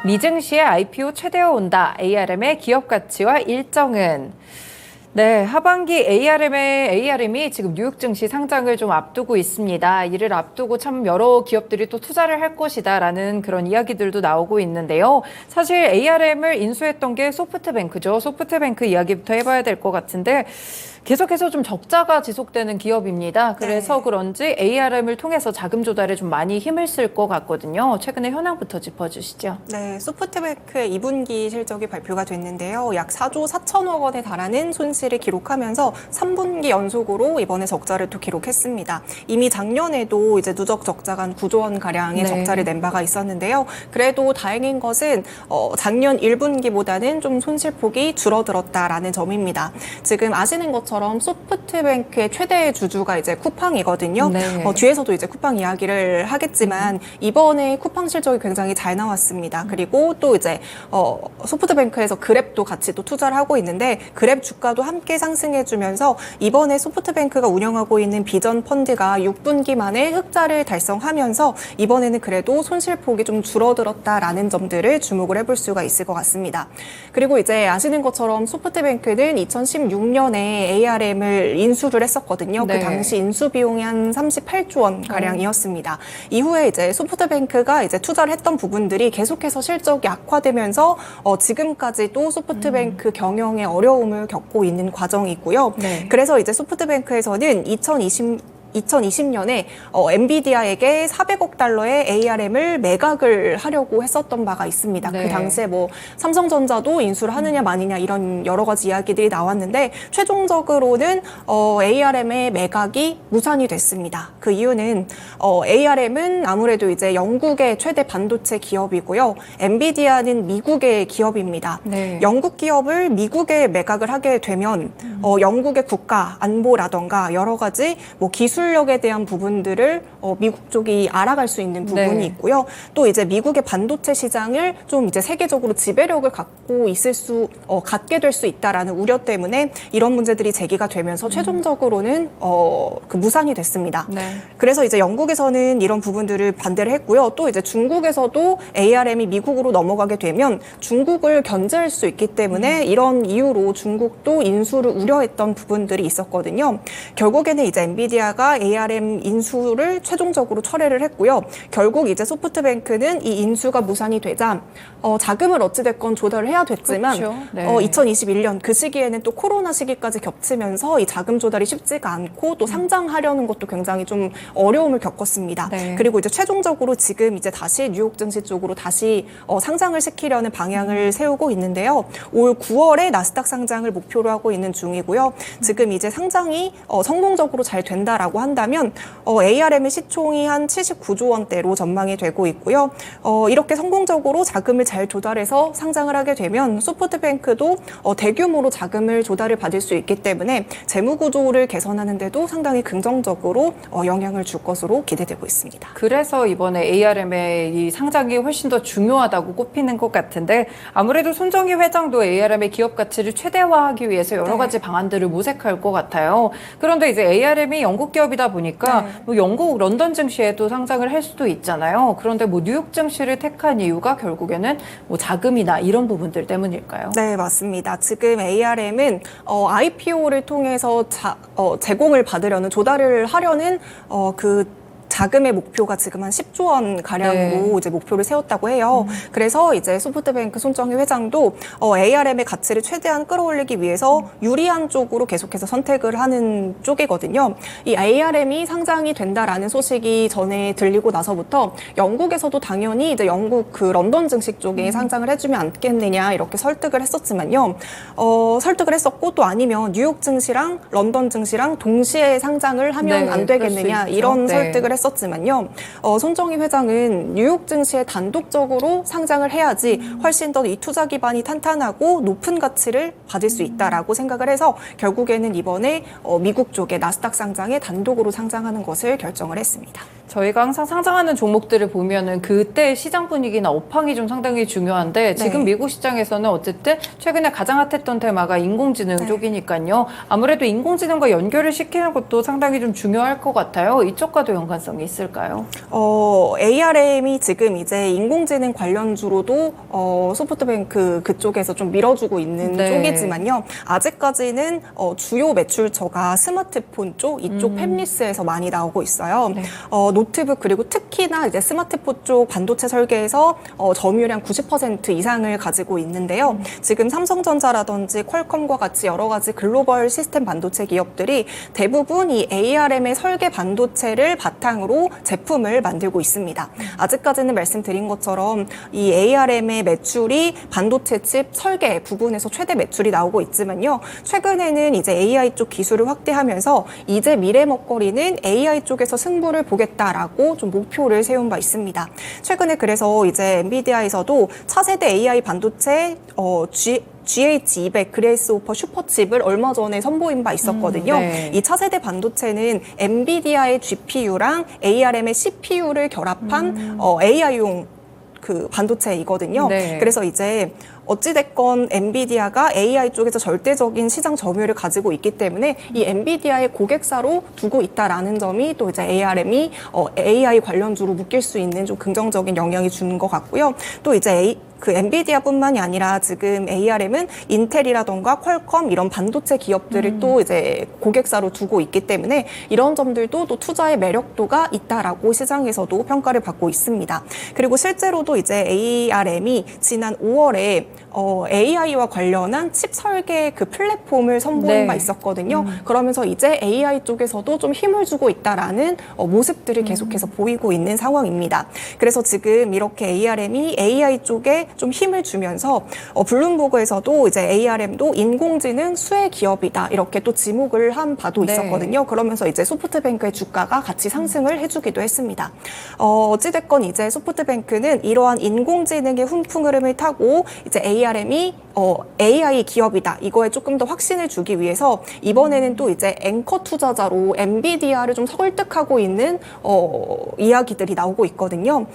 미증시의 IPO 최대어 온다. ARM의 기업 가치와 일정은? 네, 하반기 ARM이 지금 뉴욕 증시 상장을 좀 앞두고 있습니다. 이를 앞두고 참 여러 기업들이 또 투자를 할 것이다라는 그런 이야기들도 나오고 있는데요. 사실 ARM을 인수했던 게 소프트뱅크죠. 소프트뱅크 이야기부터 해봐야 될 것 같은데 계속해서 좀 적자가 지속되는 기업입니다. 그래서 그런지 ARM을 통해서 자금 조달에 좀 많이 힘을 쓸 것 같거든요. 최근의 현황부터 짚어주시죠. 네, 소프트뱅크의 2분기 실적이 발표가 됐는데요. 약 4조 4천억 원에 달하는 손실을 기록하면서 3분기 연속으로 이번에 적자를 또 기록했습니다. 이미 작년에도 이제 누적 적자가 한 9조 원 가량의 적자를 낸 바가 있었는데요. 그래도 다행인 것은 작년 1분기보다는 좀 손실폭이 줄어들었다라는 점입니다. 지금 아시는 것처럼 소프트뱅크의 최대 주주가 이제 쿠팡이거든요. 뒤에서도 이제 쿠팡 이야기를 하겠지만 이번에 쿠팡 실적이 굉장히 잘 나왔습니다. 그리고 또 이제 소프트뱅크에서 그랩도 같이 또 투자를 하고 있는데 그랩 주가도 함께 상승해주면서 이번에 소프트뱅크가 운영하고 있는 비전 펀드가 6분기 만에 흑자를 달성하면서 이번에는 그래도 손실폭이 좀 줄어들었다라는 점들을 주목을 해볼 수가 있을 것 같습니다. 그리고 이제 아시는 것처럼 소프트뱅크는 2016년에 ARM을 인수를 했었거든요. 그 당시 인수 비용이 한 38조 원 가량이었습니다. 이후에 이제 소프트뱅크가 이제 투자를 했던 부분들이 계속해서 실적이 악화되면서 지금까지도 소프트뱅크 경영에 어려움을 겪고 있는 과정이고요. 그래서 이제 소프트뱅크에서는 2020년에 엔비디아에게 400억 달러의 ARM을 매각을 하려고 했었던 바가 있습니다. 그 당시에 뭐 삼성전자도 인수를 하느냐 마느냐 이런 여러 가지 이야기들이 나왔는데 최종적으로는 ARM의 매각이 무산이 됐습니다. 그 이유는 ARM은 아무래도 이제 영국의 최대 반도체 기업이고요. 엔비디아는 미국의 기업입니다. 영국 기업을 미국에 매각을 하게 되면 영국의 국가 안보라던가 여러 가지 뭐 기술력에 대한 부분들을 미국 쪽이 알아갈 수 있는 부분이 있고요. 또 이제 미국의 반도체 시장을 좀 이제 세계적으로 지배력을 갖게 될 수 있다라는 우려 때문에 이런 문제들이 제기가 되면서 최종적으로는 그 무산이 됐습니다. 그래서 이제 영국에서는 이런 부분들을 반대를 했고요. 또 이제 중국에서도 ARM이 미국으로 넘어가게 되면 중국을 견제할 수 있기 때문에 이런 이유로 중국도 인수를 우려했던 부분들이 있었거든요. 결국에는 이제 엔비디아가 ARM 인수를 최종적으로 철회를 했고요. 결국 이제 소프트뱅크는 이 인수가 무산이 되자 자금을 어찌됐건 조달을 해야 됐지만 2021년 그 시기에는 또 코로나 시기까지 겹치면서 이 자금 조달이 쉽지가 않고 또 상장하려는 것도 굉장히 좀 어려움을 겪었습니다. 그리고 이제 최종적으로 지금 이제 다시 뉴욕 증시 쪽으로 다시 상장을 시키려는 방향을 세우고 있는데요. 올 9월에 나스닥 상장을 목표로 하고 있는 중이고요. 지금 이제 상장이 성공적으로 잘 된다라고 한다면 ARM의 시총이 한 79조 원대로 전망이 되고 있고요. 이렇게 성공적으로 자금을 잘 조달해서 상장을 하게 되면 소프트뱅크도 대규모로 자금을 조달을 받을 수 있기 때문에 재무 구조를 개선하는 데도 상당히 긍정적으로 영향을 줄 것으로 기대되고 있습니다. 그래서 이번에 ARM의 이 상장이 훨씬 더 중요하다고 꼽히는 것 같은데 아무래도 손정희 회장도 ARM의 기업 가치를 최대화하기 위해서 여러 가지 방안들을 모색할 것 같아요. 그런데 이제 ARM이 영국 기업이다 보니까 뭐 영국 런던 증시에도 상장을 할 수도 있잖아요. 그런데 뭐 뉴욕 증시를 택한 이유가 결국에는 뭐 자금이나 이런 부분들 때문일까요? 네, 맞습니다. 지금 ARM은 IPO를 통해서 제공을 받으려는 조달을 하려는 그 자금의 목표가 지금 한 10조 원 가량으로 이제 목표를 세웠다고 해요. 그래서 이제 소프트뱅크 손정희 회장도 ARM의 가치를 최대한 끌어올리기 위해서 유리한 쪽으로 계속해서 선택을 하는 쪽이거든요. 이 ARM이 상장이 된다라는 소식이 전에 들리고 나서부터 영국에서도 당연히 이제 영국 그 런던 증시 쪽에 상장을 해주면 않겠느냐 이렇게 설득을 했었지만요. 설득을 했었고 또 아니면 뉴욕 증시랑 런던 증시랑 동시에 상장을 하면 안 되겠느냐 이런 설득을 했었지만요. 손정희 회장은 뉴욕 증시에 단독적으로 상장을 해야지 훨씬 더 이 투자 기반이 탄탄하고 높은 가치를 받을 수 있다라고 생각을 해서 결국에는 이번에 미국 쪽에 나스닥 상장에 단독으로 상장하는 것을 결정을 했습니다. 저희가 항상 상장하는 종목들을 보면은 그때 시장 분위기나 업황이 좀 상당히 중요한데 지금 미국 시장에서는 어쨌든 최근에 가장 핫했던 테마가 인공지능 쪽이니까요. 아무래도 인공지능과 연결을 시키는 것도 상당히 좀 중요할 것 같아요. 이쪽과도 연관성 가능성이 있을까요? ARM이 지금 이제 인공지능 관련주로도 소프트뱅크 그쪽에서 좀 밀어주고 있는 네. 쪽이지만요. 아직까지는 주요 매출처가 스마트폰 쪽, 이쪽 팹리스에서 많이 나오고 있어요. 네. 노트북 그리고 특히나 이제 스마트폰 쪽 반도체 설계에서 점유율 한 90% 이상을 가지고 있는데요. 지금 삼성전자라든지 퀄컴과 같이 여러 가지 글로벌 시스템 반도체 기업들이 대부분 이 ARM의 설계 반도체를 바탕으로 제품을 만들고 있습니다. 아직까지는 말씀드린 것처럼 이 ARM의 매출이 반도체 칩 설계 부분에서 최대 매출이 나오고 있지만요. 최근에는 이제 AI 쪽 기술을 확대하면서 이제 미래 먹거리는 AI 쪽에서 승부를 보겠다라고 좀 목표를 세운 바 있습니다. 최근에 그래서 이제 엔비디아에서도 차세대 AI 반도체 GH200 그레이스호퍼 슈퍼칩을 얼마 전에 선보인 바 있었거든요. 네. 이 차세대 반도체는 엔비디아의 GPU랑 ARM의 CPU를 결합한 AI용 그 반도체이거든요. 네. 그래서 이제 어찌됐건 엔비디아가 AI 쪽에서 절대적인 시장 점유율을 가지고 있기 때문에 이 엔비디아의 고객사로 두고 있다라는 점이 또 이제 ARM이 AI 관련주로 묶일 수 있는 좀 긍정적인 영향이 주는 것 같고요. 또 이제 그 엔비디아뿐만이 아니라 지금 ARM은 인텔이라던가 퀄컴 이런 반도체 기업들을 또 이제 고객사로 두고 있기 때문에 이런 점들도 또 투자의 매력도가 있다라고 시장에서도 평가를 받고 있습니다. 그리고 실제로도 이제 ARM이 지난 5월에 AI와 관련한 칩 설계 그 플랫폼을 선보인 네. 바 있었거든요. 그러면서 이제 AI 쪽에서도 좀 힘을 주고 있다라는 모습들을 계속해서 보이고 있는 상황입니다. 그래서 지금 이렇게 ARM이 AI 쪽에 좀 힘을 주면서 블룸버그에서도 이제 ARM도 인공지능 수혜 기업이다 이렇게 또 지목을 한 바도 네. 있었거든요. 그러면서 이제 소프트뱅크의 주가가 같이 상승을 해주기도 했습니다. 어찌됐건 이제 소프트뱅크는 이러한 인공지능의 훈풍 흐름을 타고 이제 ARM이 AI 기업이다. 이거에 조금 더 확신을 주기 위해서 이번에는 또 이제 앵커 투자자로 엔비디아를 좀 설득하고 있는 이야기들이 나오고 있거든요.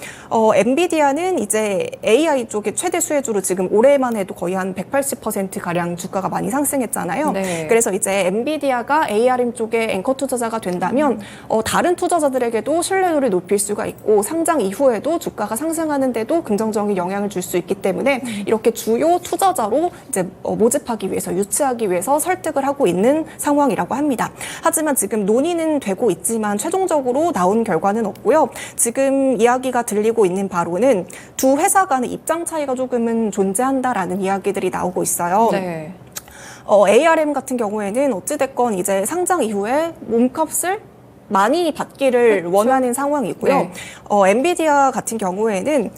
엔비디아는 이제 AI 쪽의 최대 수혜주로 지금 올해만 해도 거의 한 180% 가량 주가가 많이 상승했잖아요. 네. 그래서 이제 엔비디아가 ARM 쪽의 앵커 투자자가 된다면 다른 투자자들에게도 신뢰도를 높일 수가 있고 상장 이후에도 주가가 상승하는데도 긍정적인 영향을 줄 수 있기 때문에 이렇게 주요 투자자로 이제 모집하기 위해서 유치하기 위해서 설득을 하고 있는 상황이라고 합니다. 하지만 지금 논의는 되고 있지만 최종적으로 나온 결과는 없고요. 지금 이야기가 들리고 있는 바로는 두 회사 간의 입장 차이가 조금은 존재한다라는 이야기들이 나오고 있어요. 네. ARM 같은 경우에는 어찌됐건 이제 상장 이후에 몸값을 많이 받기를 그렇죠. 원하는 상황이고요. 네. 엔비디아 같은 경우에는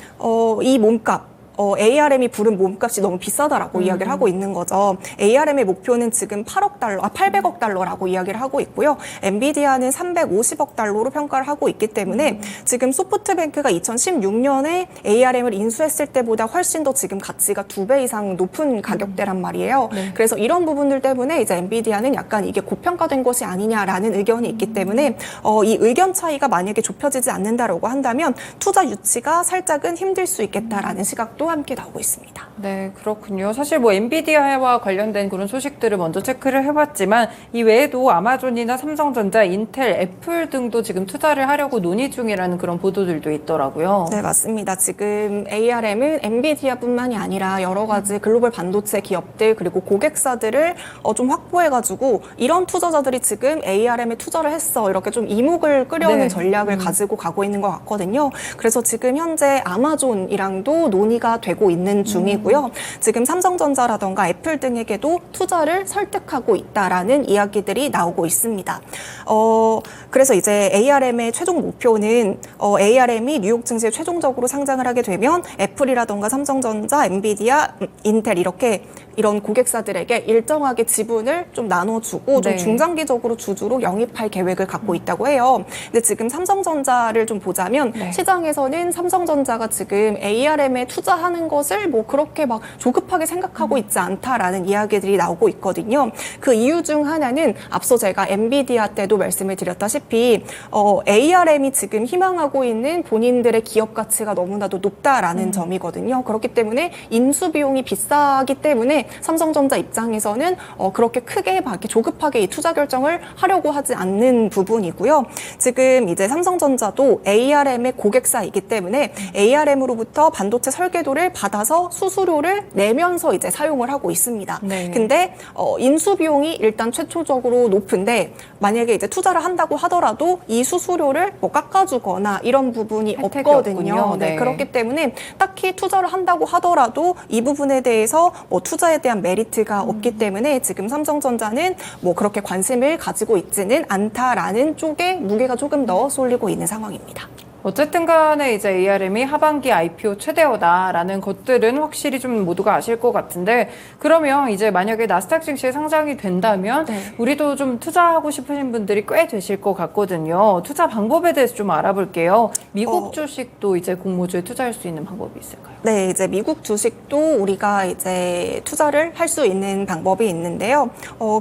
이 몸값 ARM이 부른 몸값이 너무 비싸다라고 이야기를 하고 있는 거죠. ARM의 목표는 지금 800억 달러라고 이야기를 하고 있고요. 엔비디아는 350억 달러로 평가를 하고 있기 때문에 지금 소프트뱅크가 2016년에 ARM을 인수했을 때보다 훨씬 더 지금 가치가 2배 이상 높은 가격대란 말이에요. 네. 그래서 이런 부분들 때문에 이제 엔비디아는 약간 이게 고평가된 것이 아니냐라는 의견이 있기 때문에 이 의견 차이가 만약에 좁혀지지 않는다라고 한다면 투자 유치가 살짝은 힘들 수 있겠다라는 시각도 함께 나오고 있습니다. 네, 그렇군요. 사실 뭐 엔비디아와 관련된 그런 소식들을 먼저 체크를 해봤지만 이 외에도 아마존이나 삼성전자, 인텔, 애플 등도 지금 투자를 하려고 논의 중이라는 그런 보도들도 있더라고요. 네, 맞습니다. 지금 ARM은 엔비디아뿐만이 아니라 여러 가지 글로벌 반도체 기업들 그리고 고객사들을 좀 확보해가지고 이런 투자자들이 지금 ARM에 투자를 했어 이렇게 좀 이목을 끌려오는 네. 전략을 가지고 가고 있는 것 같거든요. 그래서 지금 현재 아마존이랑도 논의가 되고 있는 중이고요. 지금 삼성전자라던가 애플 등에게도 투자를 설득하고 있다라는 이야기들이 나오고 있습니다. 그래서 이제 ARM의 최종 목표는 ARM이 뉴욕 증시에 최종적으로 상장을 하게 되면 애플이라던가 삼성전자, 엔비디아, 인텔 이런 고객사들에게 일정하게 지분을 좀 나눠주고 좀 네. 중장기적으로 주주로 영입할 계획을 갖고 있다고 해요. 근데 지금 삼성전자를 좀 보자면 네. 시장에서는 삼성전자가 지금 ARM에 투자할 투자하는 것을 뭐 그렇게 막 조급하게 생각하고 있지 않다라는 이야기들이 나오고 있거든요. 그 이유 중 하나는 앞서 제가 엔비디아 때도 말씀을 드렸다시피 ARM이 지금 희망하고 있는 본인들의 기업 가치가 너무나도 높다라는 점이거든요. 그렇기 때문에 인수 비용이 비싸기 때문에 삼성전자 입장에서는 그렇게 크게 막 이렇게 조급하게 이 투자 결정을 하려고 하지 않는 부분이고요. 지금 이제 삼성전자도 ARM의 고객사이기 때문에 ARM으로부터 반도체 설계도를 받아서 수수료를 내면서 이제 사용을 하고 있습니다. 네. 근데 인수 비용이 일단 최초적으로 높은데 만약에 이제 투자를 한다고 하더라도 이 수수료를 뭐 깎아주거나 이런 부분이 혜택이 없거든요. 없군요. 네. 네. 그렇기 때문에 딱히 투자를 한다고 하더라도 이 부분에 대해서 뭐 투자에 대한 메리트가 없기 때문에 지금 삼성전자는 뭐 그렇게 관심을 가지고 있지는 않다라는 쪽에 무게가 조금 더 쏠리고 있는 상황입니다. 어쨌든 간에 이제 ARM이 하반기 IPO 최대어다라는 것들은 확실히 좀 모두가 아실 것 같은데, 그러면 이제 만약에 나스닥 증시에 상장이 된다면 네. 우리도 좀 투자하고 싶으신 분들이 꽤 되실 것 같거든요. 투자 방법에 대해서 좀 알아볼게요. 미국 주식도 이제 공모주에 투자할 수 있는 방법이 있을까요? 네, 이제 미국 주식도 우리가 이제 투자를 할 수 있는 방법이 있는데요.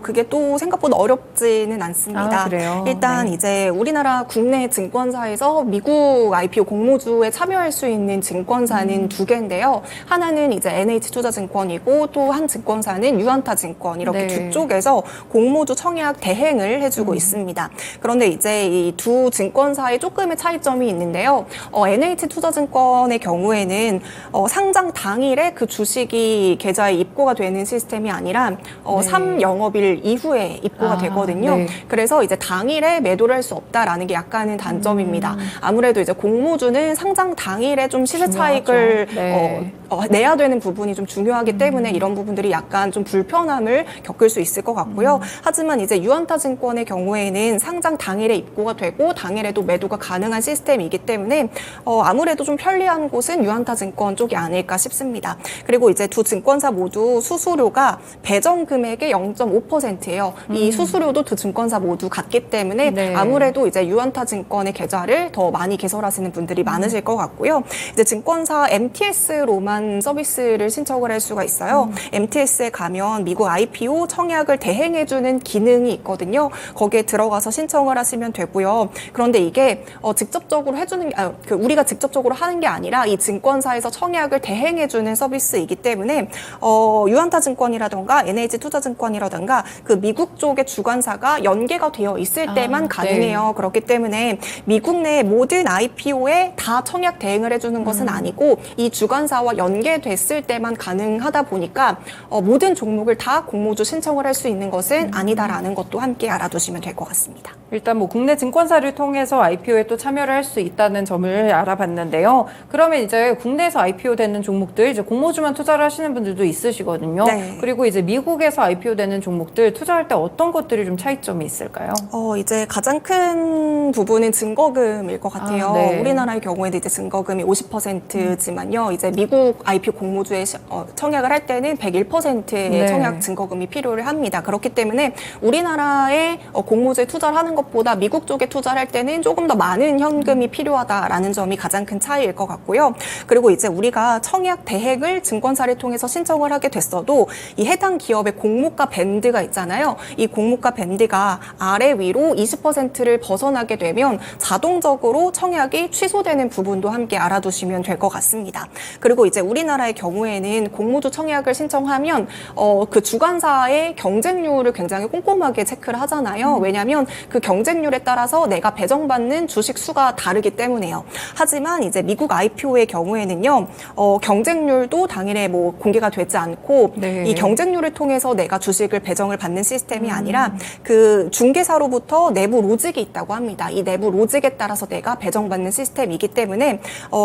그게 또 생각보다 어렵지는 않습니다. 아, 그래요? 일단 네. 이제 우리나라 국내 증권사에서 미국 IPO 공모주에 참여할 수 있는 증권사는 두 개인데요. 하나는 이제 NH투자증권이고 또 한 증권사는 유안타증권 이렇게 네. 두 쪽에서 공모주 청약 대행을 해주고 있습니다. 그런데 이제 이 두 증권사의 조금의 차이점이 있는데요. NH투자증권의 경우에는 상장 당일에 그 주식이 계좌에 입고가 되는 시스템이 아니라 네. 3영업일 이후에 입고가 되거든요. 네. 그래서 이제 당일에 매도를 할 수 없다라는 게 약간은 단점입니다. 아무래도 이제 공모주는 상장 당일에 좀 시세 차익을 네. 내야 되는 부분이 좀 중요하기 때문에 이런 부분들이 약간 좀 불편함을 겪을 수 있을 것 같고요. 하지만 이제 유안타증권의 경우에는 상장 당일에 입고가 되고 당일에도 매도가 가능한 시스템이기 때문에 아무래도 좀 편리한 곳은 유안타증권 쪽이 아닐까 싶습니다. 그리고 이제 두 증권사 모두 수수료가 배정 금액의 0.5%예요. 이 수수료도 두 증권사 모두 같기 때문에 네. 아무래도 이제 유안타증권의 계좌를 더 많이 개설하시는 분들이 많으실 것 같고요. 이제 증권사 MTS로만 서비스를 신청을 할 수가 있어요. MTS에 가면 미국 IPO 청약을 대행해주는 기능이 있거든요. 거기에 들어가서 신청을 하시면 되고요. 그런데 이게 직접적으로 해주는 우리가 직접적으로 하는 게 아니라 이 증권사에서 청약을 대행해주는 서비스이기 때문에 유안타증권이라던가 NH투자증권이라던가 그 미국 쪽의 주관사가 연계가 되어 있을 때만 가능해요. 그렇기 때문에 미국 내 모든 IPO에 다 청약 대행을 해주는 것은 아니고 이 주관사와 연계됐을 때만 가능하다 보니까 모든 종목을 다 공모주 신청을 할 수 있는 것은 아니다라는 것도 함께 알아두시면 될 것 같습니다. 일단 뭐 국내 증권사를 통해서 IPO에 또 참여를 할 수 있다는 점을 알아봤는데요. 그러면 이제 국내에서 IPO 되는 종목들 이제 공모주만 투자를 하시는 분들도 있으시거든요. 네. 그리고 이제 미국에서 IPO 되는 종목들 투자할 때 어떤 것들이 좀 차이점이 있을까요? 이제 가장 큰 부분은 증거금일 것 같아요. 네. 우리나라의 경우에는 이제 증거금이 50%지만요. 이제 미국 IPO 공모주에 청약을 할 때는 101%의 네. 청약 증거금이 필요를 합니다. 그렇기 때문에 우리나라의 공모주에 투자를 하는 것보다 미국 쪽에 투자를 할 때는 조금 더 많은 현금이 필요하다라는 점이 가장 큰 차이일 것 같고요. 그리고 이제 우리가 청약 대행을 증권사를 통해서 신청을 하게 됐어도 이 해당 기업의 공모가 밴드가 있잖아요. 이 공모가 밴드가 아래 위로 20%를 벗어나게 되면 자동적으로 청약이 취소되는 부분도 함께 알아두시면 될 것 같습니다. 그리고 이제 우리나라의 경우에는 공모주 청약을 신청하면 그 주관사의 경쟁률을 굉장히 꼼꼼하게 체크를 하잖아요. 왜냐하면 그 경쟁률에 따라서 내가 배정받는 주식 수가 다르기 때문에요. 하지만 이제 미국 IPO의 경우에는요, 경쟁률도 당일에 뭐 공개가 되지 않고 네. 이 경쟁률을 통해서 내가 주식을 배정을 받는 시스템이 아니라 그 중개사로부터 내부 로직이 있다고 합니다. 이 내부 로직에 따라서 내가 배정받는 시스템이기 때문에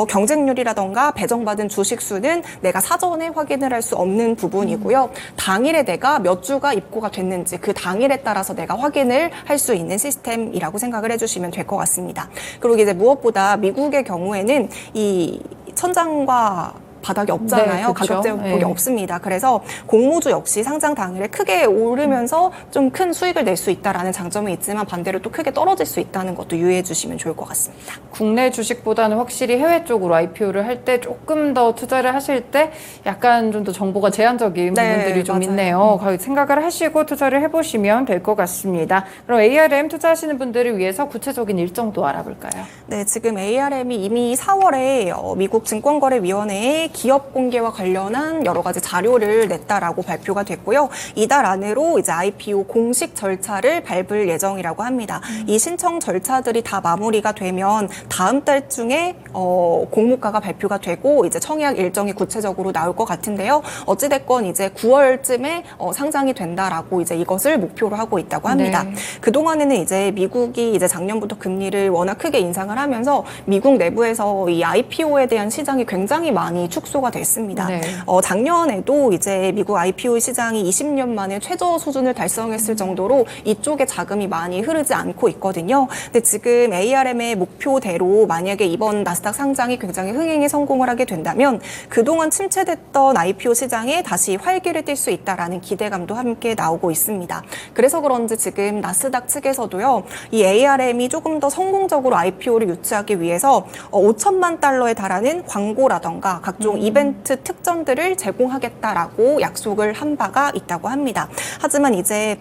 경쟁률이라던가 배정받은 주식 수는 내가 사전에 확인을 할 수 없는 부분이고요. 당일에 내가 몇 주가 입고가 됐는지 그 당일에 따라서 내가 확인을 할 수 있는 시스템이라고 생각을 해주시면 될 것 같습니다. 그리고 이제 무엇보다 미국의 경우에는 이 천장과 바닥이 없잖아요. 네, 그렇죠. 가격 제목이 네. 없습니다. 그래서 공모주 역시 상장 당일에 크게 오르면서 좀 큰 수익을 낼 수 있다라는 장점이 있지만 반대로 또 크게 떨어질 수 있다는 것도 유의해 주시면 좋을 것 같습니다. 국내 주식보다는 확실히 해외 쪽으로 IPO를 할 때 조금 더 투자를 하실 때 약간 좀 더 정보가 제한적인 네, 부분들이 좀 맞아요. 있네요. 생각을 하시고 투자를 해보시면 될 것 같습니다. 그럼 ARM 투자하시는 분들을 위해서 구체적인 일정도 알아볼까요? 네, 지금 ARM이 이미 4월에 미국 증권거래위원회에 기업 공개와 관련한 여러 가지 자료를 냈다라고 발표가 됐고요. 이달 안으로 이제 IPO 공식 절차를 밟을 예정이라고 합니다. 이 신청 절차들이 다 마무리가 되면 다음 달 중에 공모가가 발표가 되고 이제 청약 일정이 구체적으로 나올 것 같은데요. 어찌됐건 이제 9월쯤에 상장이 된다라고 이제 이것을 목표로 하고 있다고 합니다. 네. 그동안에는 이제 미국이 이제 작년부터 금리를 워낙 크게 인상을 하면서 미국 내부에서 이 IPO에 대한 시장이 굉장히 많이 축소가 됐습니다. 네. 작년에도 이제 미국 IPO 시장이 20년 만에 최저 수준을 달성했을 정도로 이쪽에 자금이 많이 흐르지 않고 있거든요. 근데 지금 ARM의 목표대로 만약에 이번 나스닥 상장이 굉장히 흥행에 성공을 하게 된다면 그동안 침체됐던 IPO 시장에 다시 활기를 띨 수 있다라는 기대감도 함께 나오고 있습니다. 그래서 그런지 지금 나스닥 측에서도요, 이 ARM이 조금 더 성공적으로 IPO를 유치하기 위해서 5천만 달러에 달하는 광고라던가 각종 이벤트 특전들을 제공하겠다라고 약속을 한 바가 있다고 합니다. 하지만 이제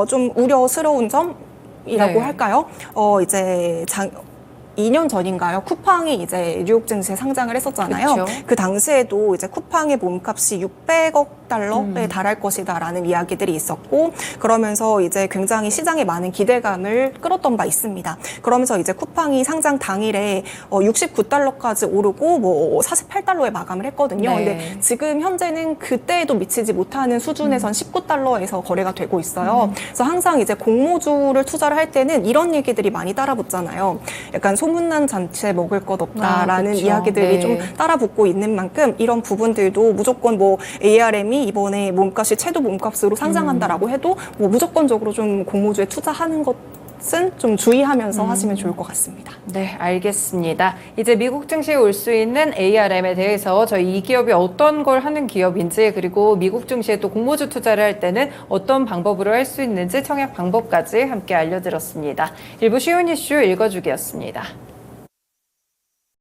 좀 우려스러운 점이라고 네. 할까요? 이제 2년 전인가요? 쿠팡이 이제 뉴욕 증시에 상장을 했었잖아요. 그쵸. 그 당시에도 이제 쿠팡의 몸값이 600억 달러에 달할 것이다라는 이야기들이 있었고, 그러면서 이제 굉장히 시장에 많은 기대감을 끌었던 바 있습니다. 그러면서 이제 쿠팡이 상장 당일에 69달러까지 오르고 뭐 48달러에 마감을 했거든요. 네. 근데 지금 현재는 그때에도 미치지 못하는 수준에선 19달러에서 거래가 되고 있어요. 그래서 항상 이제 공모주를 투자를 할 때는 이런 얘기들이 많이 따라붙잖아요. 약간 소문난 잔치에 먹을 것 없다라는 그쵸. 이야기들이 네. 좀 따라붙고 있는 만큼 이런 부분들도 무조건 뭐 ARM이 이번에 몸값이 최도 몸값으로 상장한다라고 해도 뭐 무조건적으로 좀 공모주에 투자하는 것은 좀 주의하면서 하시면 좋을 것 같습니다. 네, 알겠습니다. 이제 미국 증시에 올 수 있는 ARM에 대해서 저희 이 기업이 어떤 걸 하는 기업인지, 그리고 미국 증시에 또 공모주 투자를 할 때는 어떤 방법으로 할 수 있는지 청약 방법까지 함께 알려드렸습니다. 일부 쉬운 이슈 읽어주기였습니다.